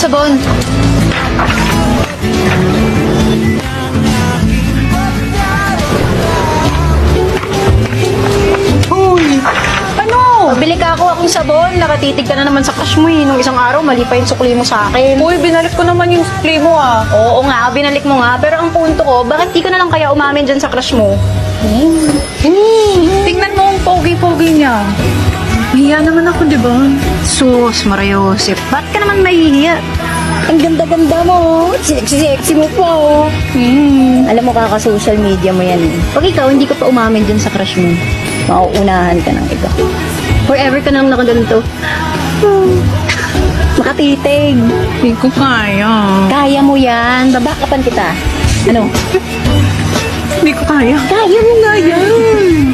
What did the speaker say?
sabon. Uy! Ano? Pabili ka ako akong sabon. Nakatitig ka na naman sa cash mo eh. Nung isang araw, mali pa yung sukli mo sa akin. Uy, binalik ko naman yung sukli mo ah. Oo nga, binalik mo nga. Pero ang punto ko, bakit di ka na lang kaya umamin dyan sa crush mo? Tingnan mo ang pogi-pogi niya. Mahiya naman ako, di ba? Sus, Mariosep. Ba't ka naman mahihiya? Ang ganda-ganda mo. Sexy-sexy mo pa, oh. Alam mo, kaka-social media mo yan, eh. Pag ikaw, hindi ko pa umamin dyan sa crush mo. Mauunahan ka ng iba. Forever ka nang nakaganito. Makatitig. Hindi ko kaya. Kaya mo yan. Babakapan kita. Ano? Hindi ko kaya. Kaya mo nga yan.